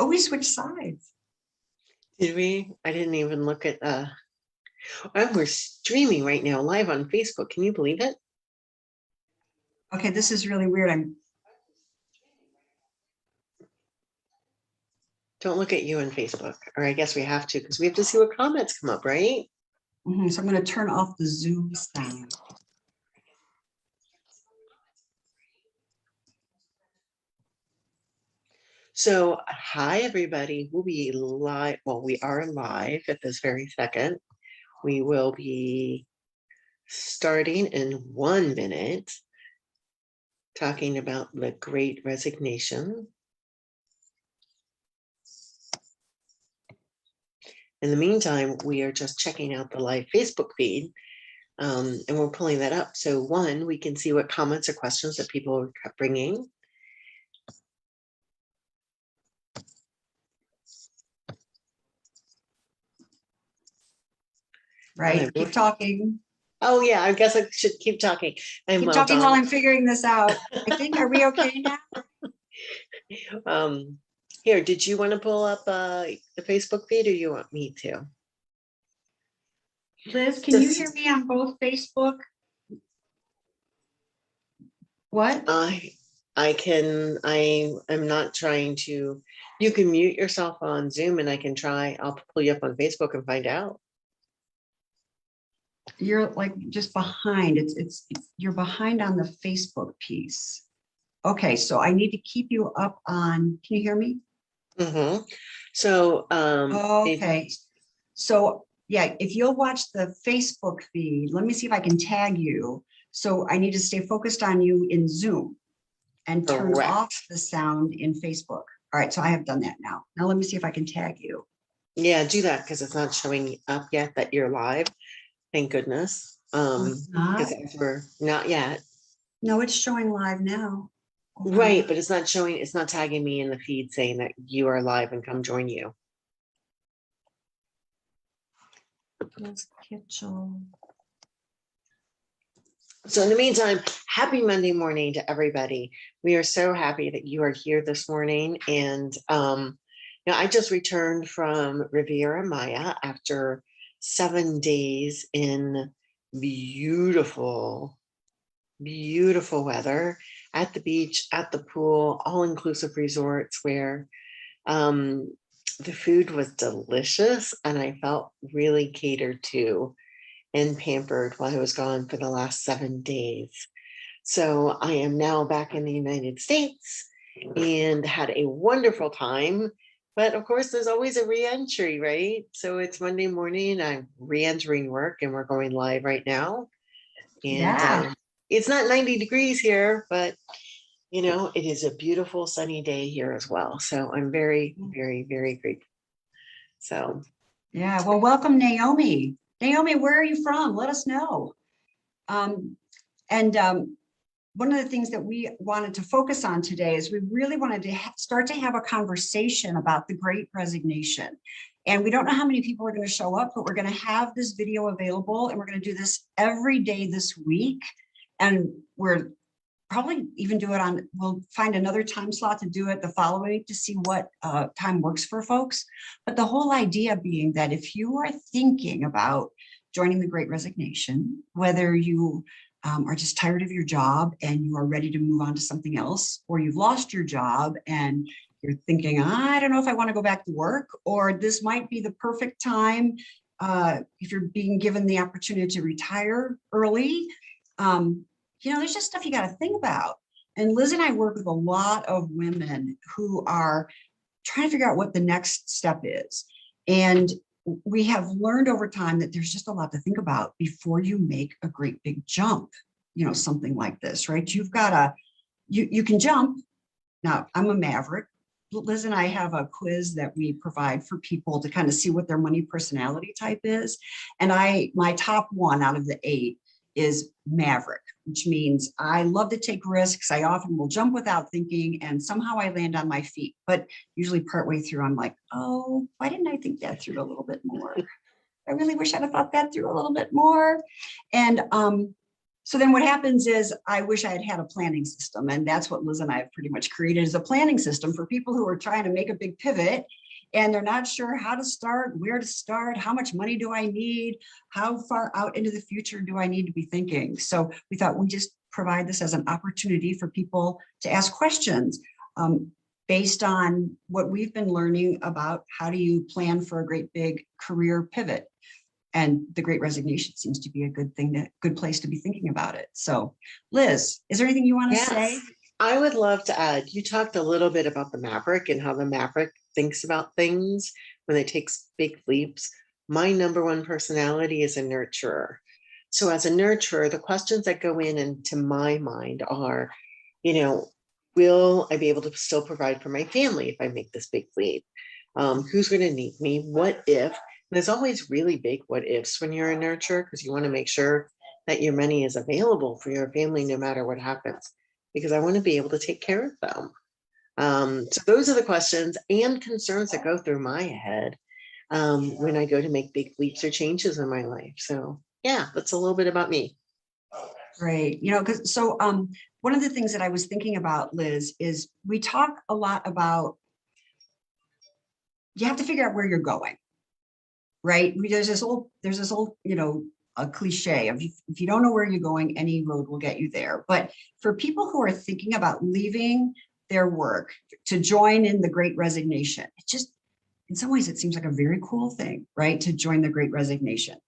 Oh, we switched sides. Did we? I didn't even look at and we're streaming right now live on Facebook. Can you believe it? Okay, this is really weird. Don't look at you on Facebook, or I guess we have to because we have to see what comments come up, right? So I'm going to turn off the Zoom sound. So, hi everybody. We'll be live. Well, we are live at this very second. We will be starting in 1 minute, talking about the Great Resignation. In the meantime, we are just checking out the live Facebook feed, and we're pulling that up. So one, we can see what comments or questions that people are bringing. Right, keep talking. Oh yeah, I guess I should keep talking. Keep talking while I'm figuring this out. I think, are we okay now? Here, did you want to pull up the Facebook feed or you want me to? Liz, can you hear me on both Facebook? What? I can, I am not trying to, you can mute yourself on Zoom and I can try, I'll pull you up on Facebook and find out. You're like just behind, you're behind on the Facebook piece. Okay, so I need to keep you up on, can you hear me? Mm-hmm. So, okay. So yeah, if you'll watch the Facebook feed, let me see if I can tag you. So I need to stay focused on you in Zoom and turn off the sound in Facebook. All right, so I have done that now. Now let me see if I can tag you. Yeah, do that because it's not showing up yet that you're live. Thank goodness. Because we're not yet. No, it's showing live now. Right, but it's not showing, it's not tagging me in the feed saying that you are live and come join you. So in the meantime, happy Monday morning to everybody. We are so happy that you are here this morning. And now I just returned from Riviera Maya after 7 days in beautiful weather at the beach, at the pool, all-inclusive resorts where the food was delicious and I felt really catered to and pampered while I was gone for the last 7 days. So I am now back in the United States and had a wonderful time. But of course, there's always a re-entry, right? So it's Monday morning, I'm re-entering work and we're going live right now. And it's not 90 degrees here, but you know, it is a beautiful sunny day here as well. So I'm very, very, very grateful. So yeah, well, welcome, Naomi. Naomi, where are you from? Let us know. One of the things that we wanted to focus on today is we really wanted to start to have a conversation about the Great Resignation. And we don't know how many people are going to show up, but we're going to have this video available and we're going to do this every day this week. And we're probably even do it on, we'll find another time slot to do it the following week to see what time works for folks. But the whole idea being that if you are thinking about joining the Great Resignation, whether you are just tired of your job and you are ready to move on to something else, or you've lost your job and you're thinking, I don't know if I want to go back to work, or this might be the perfect time if you're being given the opportunity to retire early. You know, there's just stuff you got to think about. And Liz and I work with a lot of women who are trying to figure out what the next step is. And we have learned over time that there's just a lot to think about before you make a great big jump, you know, something like this, right? You've got to, you can jump. Now, I'm a maverick. Liz and I have a quiz that we provide for people to kind of see what their money personality type is. And my top one out of the 8 is maverick, which means I love to take risks. I often will jump without thinking and somehow I land on my feet. But usually partway through, I'm like, oh, why didn't I think that through a little bit more? I really wish I'd have thought that through a little bit more. And So then what happens is I wish I had had a planning system. And that's what Liz and I have pretty much created, is a planning system for people who are trying to make a big pivot and they're not sure how to start, where to start, how much money do I need, how far out into the future do I need to be thinking. So we thought we just provide this as an opportunity for people to ask questions based on what we've been learning about how do you plan for a great big career pivot. And the Great Resignation seems to be a good place to be thinking about it. So Liz, is there anything you want to say? Yes, I would love to add, you talked a little bit about the Maverick and how the Maverick thinks about things when they take big leaps. My number one personality is a nurturer. So as a nurturer, the questions that go into my mind are, will I be able to still provide for my family if I make this big leap? Who's going to need me? What if? There's always really big what ifs when you're a nurturer, because you want to make sure that your money is available for your family no matter what happens, because I want to be able to take care of them. So those are the questions and concerns that go through my head when I go to make big leaps or changes in my life. So yeah, that's a little bit about me. Great. Because one of the things that I was thinking about, Liz, is we talk a lot about you have to figure out where you're going, right? There's this old, a cliche of if you don't know where you're going, any road will get you there. But for people who are thinking about leaving their work to join in the Great Resignation, it just, in some ways, it seems like a very cool thing, right? To join the Great Resignation.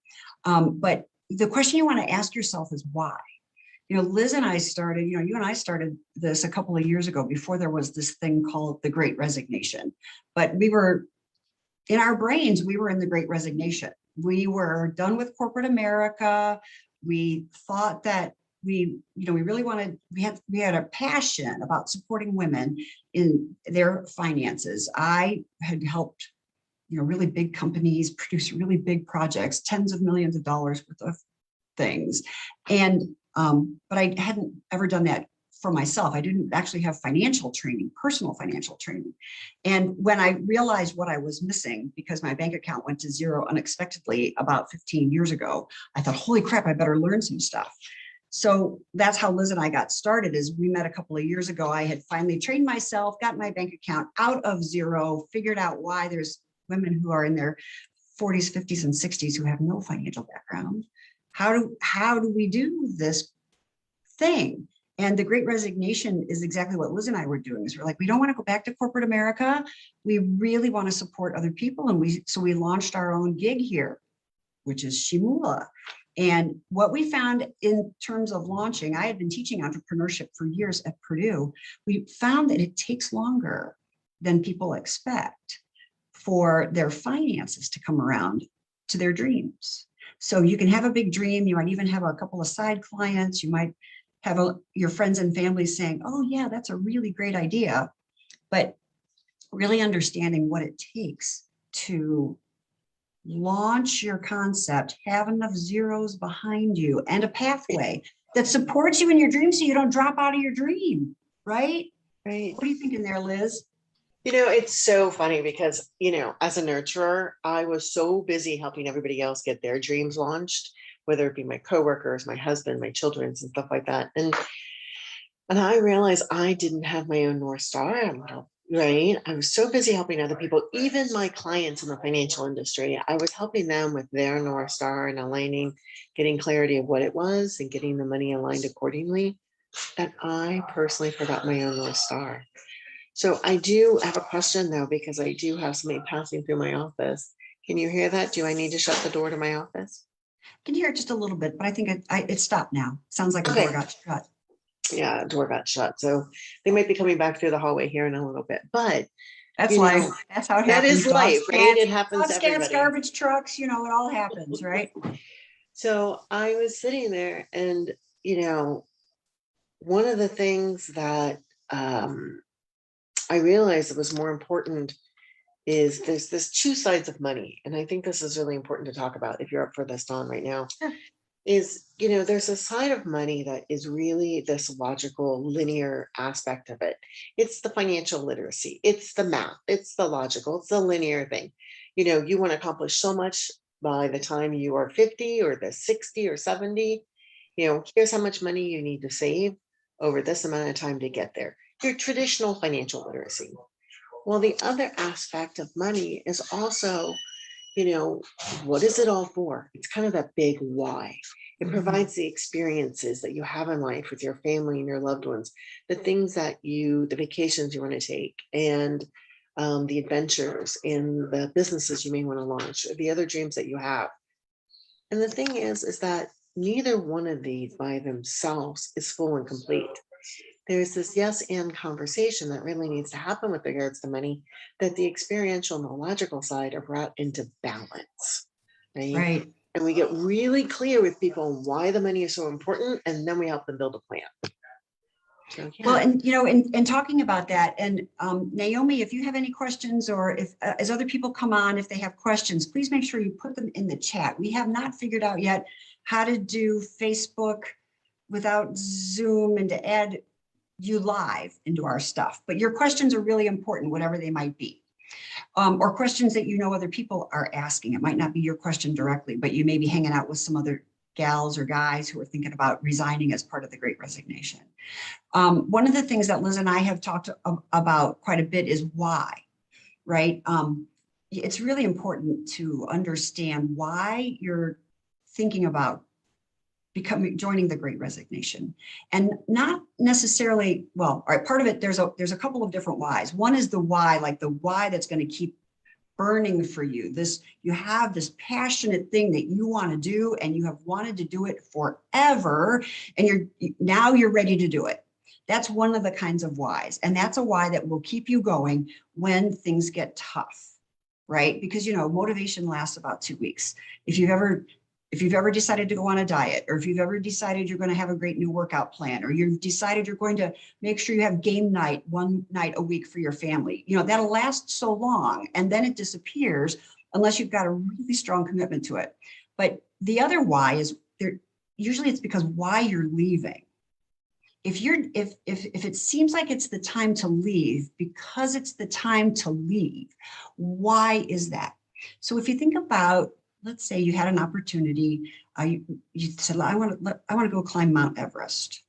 But the question you want to ask yourself is why? Liz and I started, you and I started this a couple of years ago before there was this thing called the Great Resignation. But we were, in our brains, we were in the Great Resignation. We were done with corporate America. We thought that we really wanted, we had a passion about supporting women in their finances. I had helped, really big companies produce really big projects, tens of millions of dollars worth of things. And but I hadn't ever done that for myself. I didn't actually have financial training, personal financial training. And when I realized what I was missing, because my bank account went to zero unexpectedly about 15 years ago, I thought, holy crap, I better learn some stuff. So that's how Liz and I got started. Is we met a couple of years ago. I had finally trained myself, got my bank account out of zero, figured out why there's women who are in their 40s, 50s, and 60s who have no financial background. How do we do this thing? And the Great Resignation is exactly what Liz and I were doing. Is we're like, we don't want to go back to corporate America. We really want to support other people. And so we launched our own gig here, which is Shimula. And what we found in terms of launching, I had been teaching entrepreneurship for years at Purdue. We found that it takes longer than people expect for their finances to come around to their dreams. So you can have a big dream. You might even have a couple of side clients. You might have your friends and family saying, oh yeah, that's a really great idea. But really understanding what it takes to launch your concept, have enough zeros behind you and a pathway that supports you in your dream so you don't drop out of your dream, right? Right. What are you thinking there, Liz? It's so funny because, as a nurturer, I was so busy helping everybody else get their dreams launched, whether it be my coworkers, my husband, my children, and stuff like that. And I realized I didn't have my own North Star, right? I was so busy helping other people, even my clients in the financial industry. I was helping them with their North Star and aligning, getting clarity of what it was and getting the money aligned accordingly, that I personally forgot my own North Star. So I do have a question though, because I do have somebody passing through my office. Can you hear that? Do I need to shut the door to my office? I can hear it just a little bit, but I think it stopped now. Sounds like the Okay. door got shut. Yeah, door got shut. So they might be coming back through the hallway here in a little bit, but That's life. That's how it that happens. is life, right? It happens to Dogs, cats, everybody. garbage trucks, it all happens, right? So I was sitting there and, one of the things that I realized that was more important is there's two sides of money. And I think this is really important to talk about if you're up for this, Dawn, right now. Sure. Is, there's a side of money that is really this logical, linear aspect of it. It's the financial literacy. It's the math. It's the logical. It's the linear thing. You want to accomplish so much by the time you are 50 or the 60 or 70. Here's how much money you need to save over this amount of time to get there. Your traditional financial literacy. Well, the other aspect of money is also, what is it all for? It's kind of that big why. It provides the experiences that you have in life with your family and your loved ones, the things the vacations you want to take, and the adventures and the businesses you may want to launch, or the other dreams that you have. And the thing is that neither one of these by themselves is full and complete. There's this yes and conversation that really needs to happen with regards to money, that the experiential and the logical side are brought into balance, right? Right. And we get really clear with people why the money is so important, and then we help them build a plan. So, yeah. Well, and in talking about that, and Naomi, if you have any questions, or if as other people come on, if they have questions, please make sure you put them in the chat. We have not figured out yet how to do Facebook without Zoom and to add you live into our stuff. But your questions are really important, whatever they might be. Or questions that other people are asking. It might not be your question directly, but you may be hanging out with some other gals or guys who are thinking about resigning as part of the Great Resignation. One of the things that Liz and I have talked about quite a bit is why, right? It's really important to understand why you're thinking about joining the Great Resignation, and not necessarily, well, all right, part of it, there's a couple of different whys. One is the why, like the why that's going to keep burning for you. You have this passionate thing that you want to do, and you have wanted to do it forever, and now you're ready to do it. That's one of the kinds of whys. And that's a why that will keep you going when things get tough, right? Because, motivation lasts about 2 weeks. If you've ever decided to go on a diet, or if you've ever decided you're going to have a great new workout plan, or you've decided you're going to make sure you have game night one night a week for your family, that'll last so long, and then it disappears unless you've got a really strong commitment to it. But the other why is usually it's because why you're leaving. If it seems like it's the time to leave because it's the time to leave, why is that? So if you think about, let's say you had an opportunity, you said, I want to go climb Mount Everest.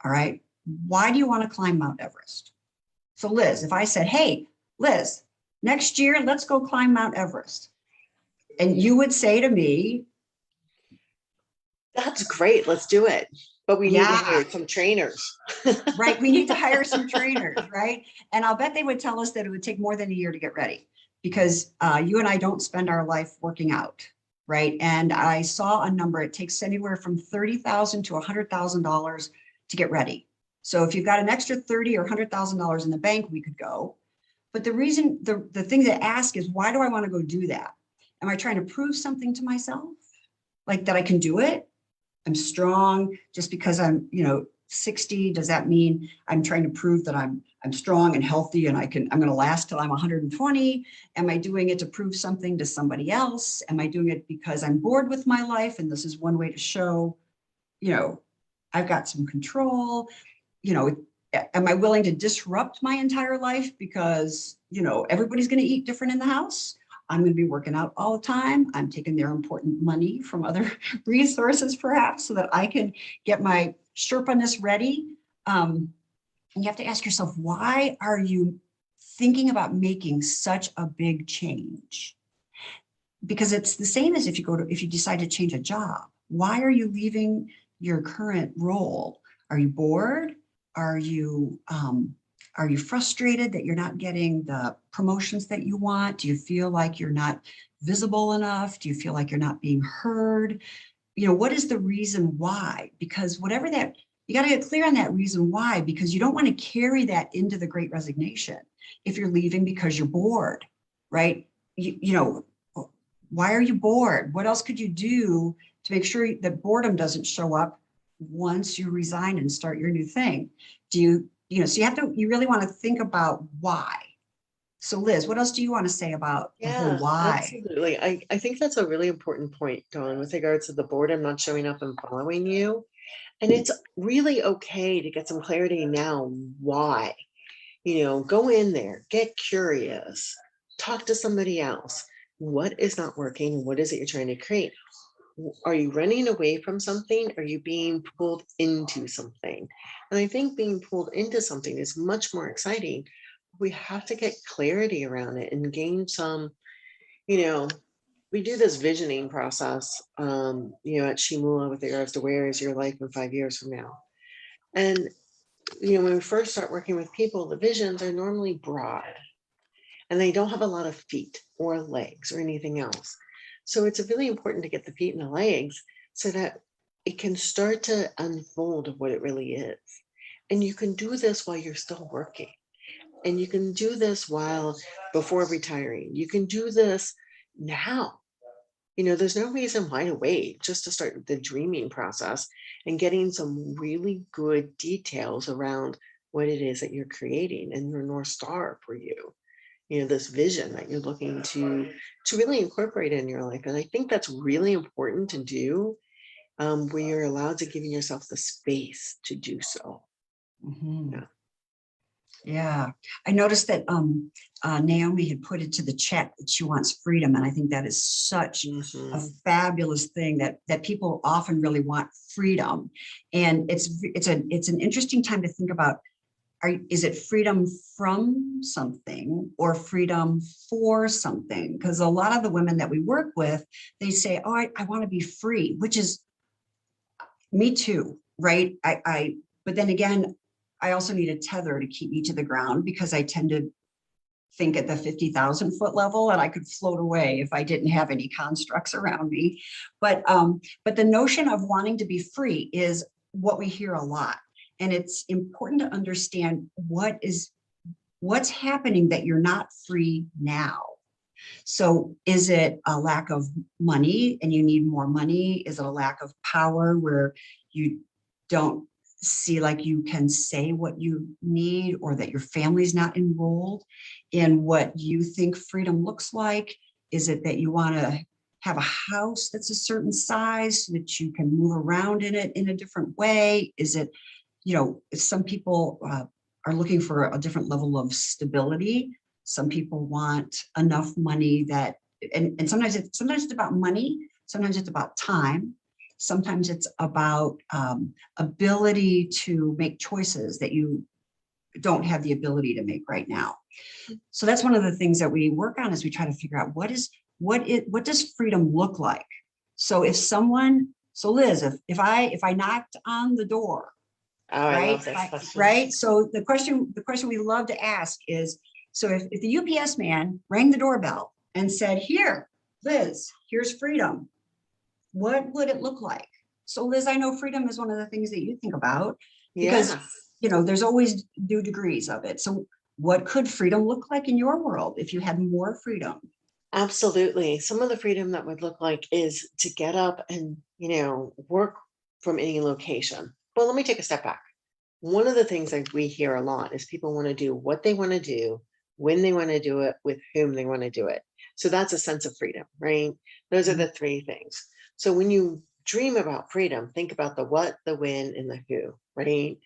All right. Why do you want to climb Mount Everest? So Liz, if I said, hey, Liz, next year, let's go climb Mount Everest. And you would say to me, that's great. Let's do it. But we need to hire some trainers. Right. We need to hire some trainers. Right. And I'll bet they would tell us that it would take more than a year to get ready, because you and I don't spend our life working out. Right. And I saw a number, it takes anywhere from $30,000 to $100,000 to get ready. So if you've got an extra $30,000 or $100,000 in the bank, we could go. But the reason, the thing to ask is, why do I want to go do that? Am I trying to prove something to myself? Like that I can do it? I'm strong. Just because I'm, 60, does that mean I'm trying to prove that I'm strong and healthy and I'm going to last till I'm 120? Am I doing it to prove something to somebody else? Am I doing it because I'm bored with my life and this is one way to show, I've got some control? Am I willing to disrupt my entire life because, everybody's going to eat different in the house? I'm going to be working out all the time. I'm taking their important money from other resources, perhaps, so that I can get my Sherpa-ness ready. And you have to ask yourself, why are you thinking about making such a big change? Because it's the same as if you decide to change a job. Why are you leaving your current role? Are you bored? Are you frustrated that you're not getting the promotions that you want? Do you feel like you're not visible enough? Do you feel like you're not being heard? What is the reason why? Because whatever that, you got to get clear on that reason why, because you don't want to carry that into the Great Resignation. If you're leaving because you're bored, right? Why are you bored? What else could you do to make sure that boredom doesn't show up once you resign and start your new thing? So you really want to think about why. So Liz, what else do you want to say about the whole why? Absolutely. I think that's a really important point, Dawn, with regards to the boredom not showing up and following you. And it's really okay to get some clarity now why. Go in there, get curious, talk to somebody else. What is not working? What is it you're trying to create? Are you running away from something? Or are you being pulled into something? And I think being pulled into something is much more exciting. We have to get clarity around it and gain some, you know, we do this visioning process, at Shimula with regards to where is your life in 5 years from now. And, when we first start working with people, the visions are normally broad and they don't have a lot of feet or legs or anything else. So it's really important to get the feet and the legs so that it can start to unfold of what it really is. And you can do this while you're still working. And you can do this while before retiring. You can do this now. There's no reason why to wait just to start the dreaming process and getting some really good details around what it is that you're creating and your North Star for you. This vision that you're looking to really incorporate in your life. And I think that's really important to do when you're allowed to give yourself the space to do so. Mhm. Yeah. Yeah, I noticed that Naomi had put into the chat that she wants freedom, and I think that is such a Mhm. fabulous thing that people often really want freedom, and it's an interesting time to think about. Is it freedom from something or freedom for something? Because a lot of the women that we work with, they say, "Oh, I want to be free," which is me too, right? But then again, I also need a tether to keep me to the ground because I tend to think at the 50,000 foot level and I could float away if I didn't have any constructs around me. But the notion of wanting to be free is what we hear a lot. And it's important to understand what's happening that you're not free now. So is it a lack of money and you need more money? Is it a lack of power where you don't see like you can say what you need, or that your family's not enrolled in what you think freedom looks like? Is it that you want to have a house that's a certain size so that you can move around in it in a different way? Is it, some people are looking for a different level of stability. Some people want enough money that, and sometimes it's about money, sometimes it's about time, sometimes it's about ability to make choices that you don't have the ability to make right now. So that's one of the things that we work on, is we try to figure out what does freedom look like. So Liz, if I knocked on the door, Oh, I right? love this question. Right. So the question we love to ask is, so if the UPS man rang the doorbell and said, "Here, Liz, here's freedom," what would it look like? So Liz, I know freedom is one of the things that you think about because, Yeah. there's always new degrees of it. So what could freedom look like in your world if you had more freedom? Absolutely. Some of the freedom that would look like is to get up and, work from any location. Well, let me take a step back. One of the things that we hear a lot is people want to do what they want to do, when they want to do it, with whom they want to do it. So that's a sense of freedom, right? Those are the three things. So when you dream about freedom, think about the what, the when, and the who, right?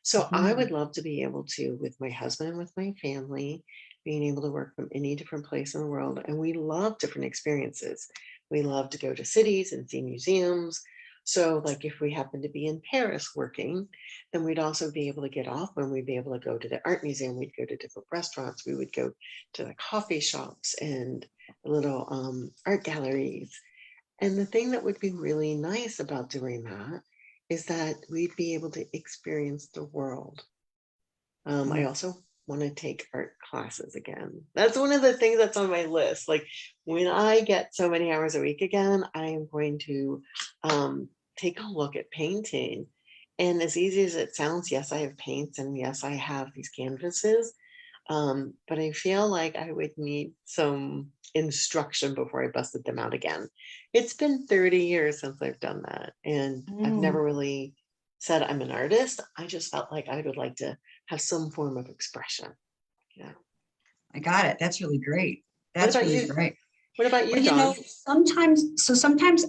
So I would love to be able to, with my husband, with my family, being able to work from any different place in the world. And we love different experiences. We love to go to cities and see museums. So like if we happen to be in Paris working, then we'd also be able to get off when we'd be able to go to the art museum. We'd go to different restaurants. We would go to the coffee shops and little art galleries. And the thing that would be really nice about doing that is that we'd be able to experience the world. I also want to take art classes again. That's one of the things that's on my list. Like when I get so many hours a week again, I am going to take a look at painting. And as easy as it sounds, yes, I have paints and yes, I have these canvases. But I feel like I would need some instruction before I busted them out again. It's been 30 years since I've done that. And I've never really said I'm an artist. I just felt like I would like to have some form of expression. Yeah. I got it. That's really great. What That's about really you? great. What about you, Well, Dawn? sometimes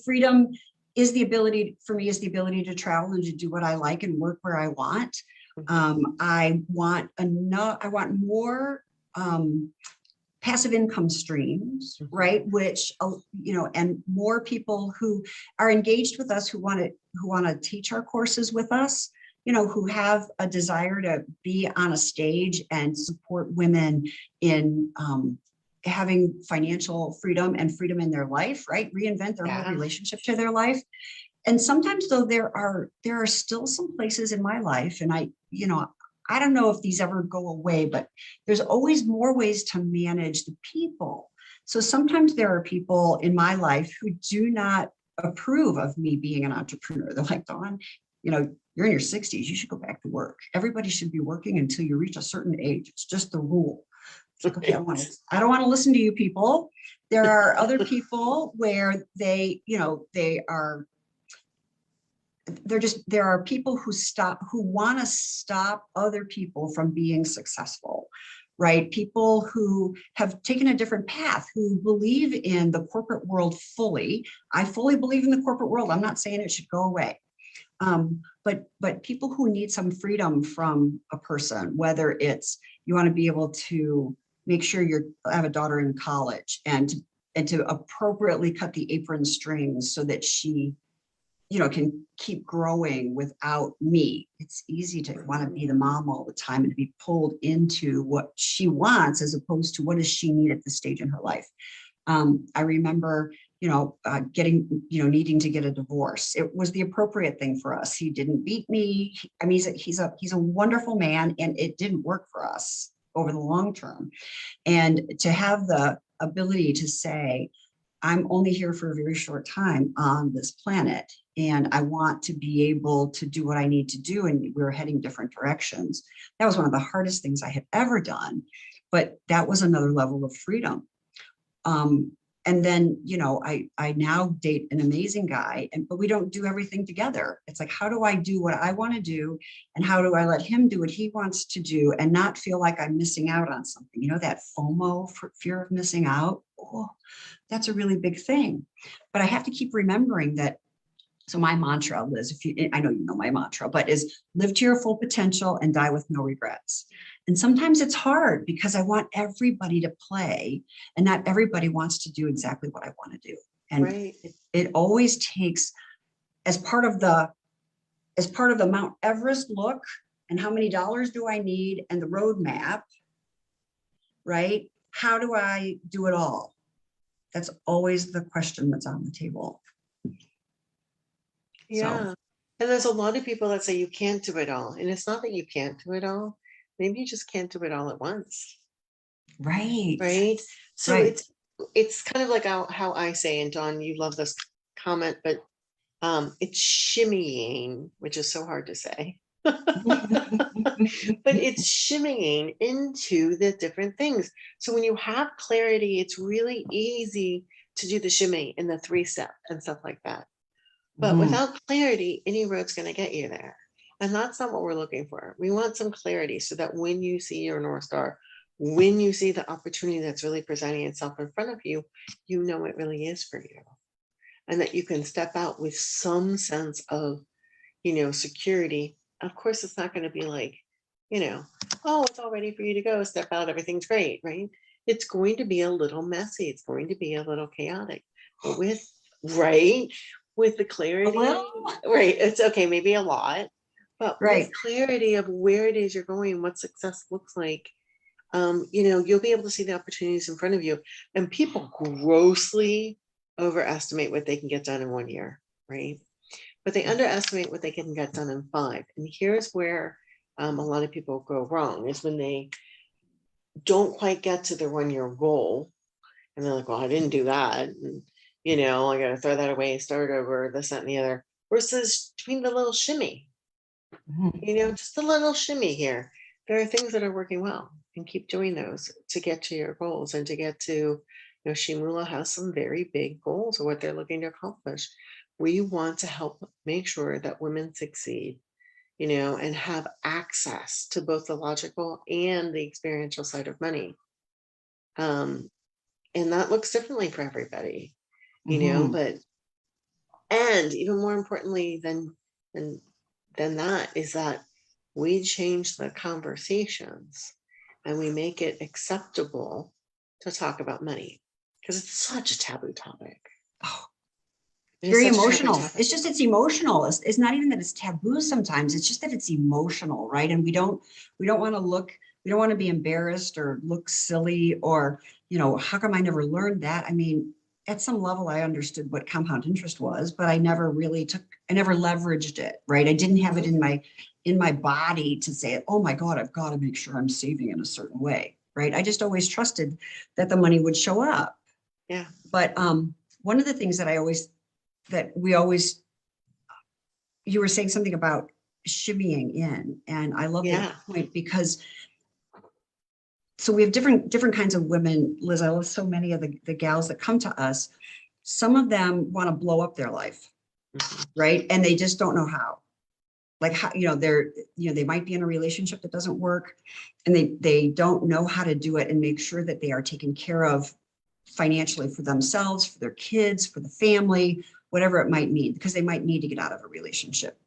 freedom is the ability, for me, is the ability to travel and to do what I like and work where I want. I want more passive income streams, right? Which, and more people who are engaged with us, who want to teach our courses with us, who have a desire to be on a stage and support women in having financial freedom and freedom in their life, right? Reinvent their whole relationship to their life. And sometimes though, there are still some places in my life, and I don't know if these ever go away, but there's always more ways to manage the people. So sometimes there are people in my life who do not approve of me being an entrepreneur. They're like, Dawn, you're in your 60s, you should go back to work. Everybody should be working until you reach a certain age. It's just the rule. It's like, okay, I don't want to listen to you people. There are other people where there are people who want to stop other people from being successful, right? People who have taken a different path, who believe in the corporate world fully. I fully believe in the corporate world. I'm not saying it should go away. But people who need some freedom from a person, whether it's you want to be able to make sure you have a daughter in college and to appropriately cut the apron strings so that she can keep growing without me. It's easy to want to be the mom all the time and to be pulled into what she wants as opposed to what does she need at this stage in her life. I remember, needing to get a divorce. It was the appropriate thing for us. He didn't beat me. I mean, he's a wonderful man, and it didn't work for us over the long term. And to have the ability to say, I'm only here for a very short time on this planet, and I want to be able to do what I need to do. And we're heading different directions. That was one of the hardest things I had ever done, but that was another level of freedom. And then, I now date an amazing guy, but we don't do everything together. It's like, how do I do what I want to do? And how do I let him do what he wants to do and not feel like I'm missing out on something? That FOMO, fear of missing out. Oh, that's a really big thing. But I have to keep remembering that. So my mantra, Liz, I know you know my mantra, but is live to your full potential and die with no regrets. And sometimes it's hard because I want everybody to play, and not everybody wants to do exactly what I want to do. And Right. it always takes, as part of the Mount Everest look and how many dollars do I need and the roadmap, right? How do I do it all? That's always the question that's on the table. Yeah. So. And there's a lot of people that say you can't do it all. And it's not that you can't do it all. Maybe you just can't do it all at once. Right. Right. So Right. it's kind of like how I say, and Dawn, you love this comment, but it's shimmying, which is so hard to say. But it's shimmying into the different things. So when you have clarity, it's really easy to do the shimmy in the 3-step and stuff like that. But without clarity, any road's going to get you there. And that's not what we're looking for. We want some clarity so that when you see your North Star, when you see the opportunity that's really presenting itself in front of you, you know it really is for you. And that you can step out with some sense of, security. Of course, it's not going to be like, oh, it's all ready for you to go. Step out. Everything's great, right? It's going to be a little messy. It's going to be a little chaotic. But with the clarity, right? It's okay, maybe a lot, but with clarity of where it is you're going, what success looks like, you'll be able to see the opportunities in front of you. And people grossly overestimate what they can get done in 1 year, right? But they underestimate what they can get done in 5. And here's where a lot of people go wrong, is when they don't quite get to their 1-year goal, and they're like, well, I didn't do that. And, I got to throw that away, start over, this, that, and the other. Versus doing the little shimmy, just a little shimmy here. There are things that are working well, and keep doing those to get to your goals and to get to, Shimula has some very big goals of what they're looking to accomplish. We want to help make sure that women succeed, and have access to both the logical and the experiential side of money. And that looks differently for everybody. But, and even more importantly than that is that we change the conversations and we make it acceptable to talk about money because it's such a taboo topic. Oh, It is very such a taboo emotional. topic. It's just, it's emotional. It's not even that it's taboo sometimes. It's just that it's emotional, right? And we don't want to look, we don't want to be embarrassed or look silly or, how come I never learned that? I mean, at some level, I understood what compound interest was, but I never leveraged it, right? I didn't have it in my body to say, oh my God, I've got to make sure I'm saving in a certain way, right? I just always trusted that the money would show up. Yeah. But one of the things that we always, you were saying something about shimmying in, and I love Yeah. that point because so we have different kinds of women, Liz. I love so many of the gals that come to us. Some of them want to blow up their life, right? And they just don't know how. Like how, they might be in a relationship that doesn't work and they don't know how to do it and make sure that they are taken care of financially for themselves, for their kids, for the family, whatever it might mean, because they might need to get out of a relationship.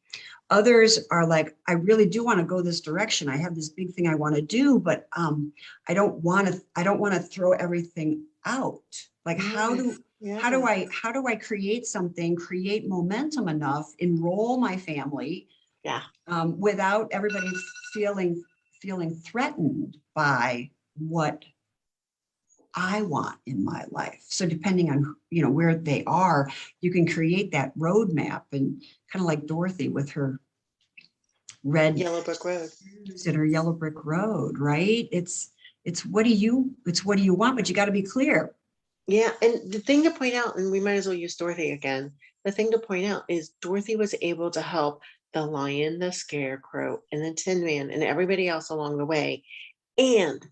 Others are like, I really do want to go this direction. I have this big thing I want to do, but I don't want to throw everything out. Like how do I create momentum enough, enroll my family, without everybody feeling threatened by what I want in my life. So depending on, where they are, you can create that roadmap, and kind of like Dorothy with her red Yellow brick road. and her yellow brick road, right? It's what do you want, but you got to be clear. Yeah. And the thing to point out, and we might as well use Dorothy again. The thing to point out is Dorothy was able to help the lion, the scarecrow, and the tin man, and everybody else along the way, and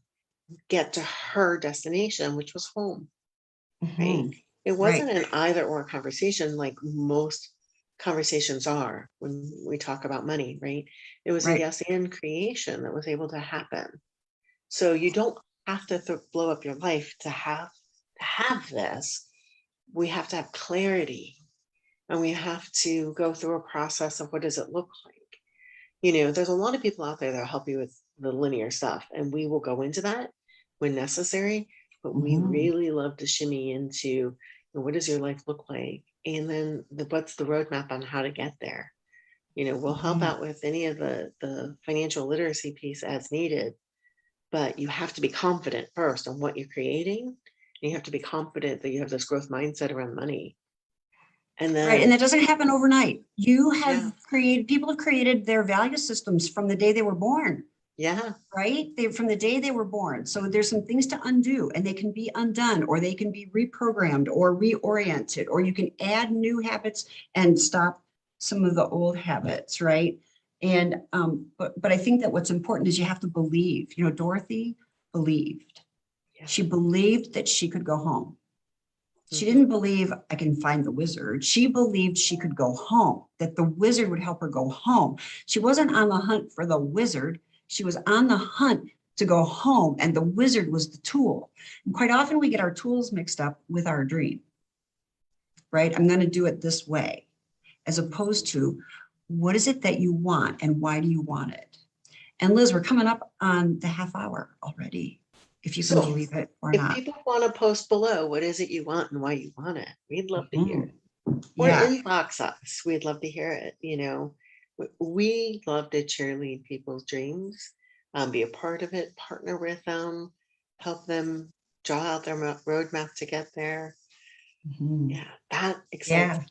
get to her destination, which was home. Right. It wasn't an either or conversation like most conversations are when we talk about money, right? It was a yes and creation that was able to happen. So you don't have to blow up your life to have this. We have to have clarity, and we have to go through a process of what does it look like. There's a lot of people out there that'll help you with the linear stuff, and we will go into that when necessary. But we really love to shimmy into what does your life look like, and then what's the roadmap on how to get there. We'll help out with any of the financial literacy piece as needed, but you have to be confident first on what you're creating. And you have to be confident that you have this growth mindset around money. And then, and that doesn't happen overnight. People have created their value systems from the day they were born. Yeah. Right? From the day they were born. So there's some things to undo, and they can be undone, or they can be reprogrammed or reoriented, or you can add new habits and stop some of the old habits, right? And but I think that what's important is you have to believe. Dorothy believed. Yeah. She believed that she could go home. She didn't believe I can find the wizard. She believed she could go home, that the wizard would help her go home. She wasn't on the hunt for the wizard. She was on the hunt to go home, and the wizard was the tool. And quite often we get our tools mixed up with our dream, right? I'm going to do it this way, as opposed to what is it that you want and why do you want it? And Liz, we're coming up on the half hour already, if you can believe it or if not. people want to post below, what is it you want and why you want it? We'd love to hear it. Or Yeah. inbox us. We'd love to hear it. We love to cheerlead people's dreams, be a part of it, partner with them, help them draw out their roadmap to get there. Yeah, that excites me.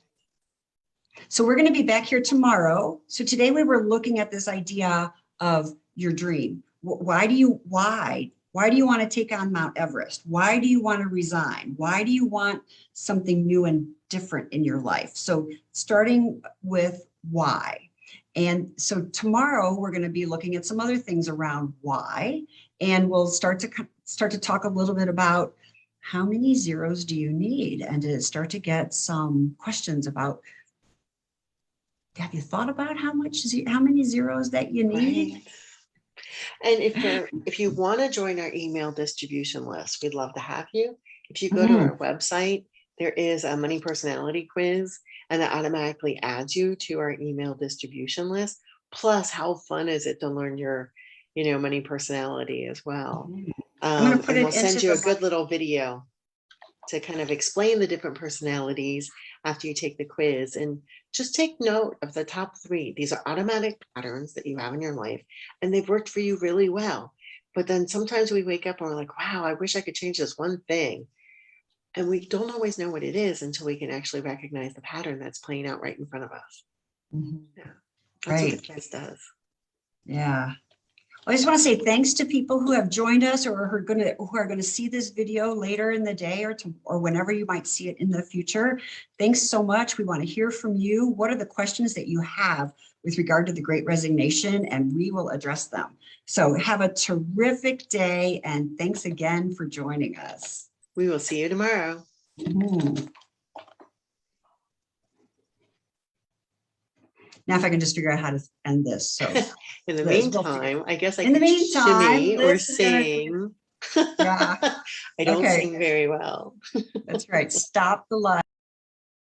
So we're going to be back here tomorrow. So today we were looking at this idea of your dream. Why do you want to take on Mount Everest? Why do you want to resign? Why do you want something new and different in your life? So starting with why. And so tomorrow we're going to be looking at some other things around why, and we'll start to talk a little bit about how many zeros do you need, and to start to get some questions about, have you thought about how many zeros that you need? Right. And if you want to join our email distribution list, we'd love to have you. If you go to our website, there is a money personality quiz, and that automatically adds you to our email distribution list. Plus, how fun is it to learn your money personality as well. Mhm. I'm going to put And it we'll send into you a the, good little video to kind of explain the different personalities after you take the quiz, and just take note of the top 3. These are automatic patterns that you have in your life, and they've worked for you really well. But then sometimes we wake up and we're like, wow, I wish I could change this one thing. And we don't always know what it is until we can actually recognize the pattern that's playing out right in front of us. Mhm. Yeah, that's what the Right. quiz does. Yeah. I just want to say thanks to people who have joined us or who are going to see this video later in the day or whenever you might see it in the future. Thanks so much. We want to hear from you. What are the questions that you have with regard to the Great Resignation, and we will address them. So have a terrific day, and thanks again for joining us. We will see you tomorrow. Mhm. Now, if I can just figure out how to end this. So In the Liz, we'll figure it meantime, out. I guess I In the could meantime, shimmy or Liz is gonna, sing. yeah, I don't okay, sing very well. that's right. Stop the live.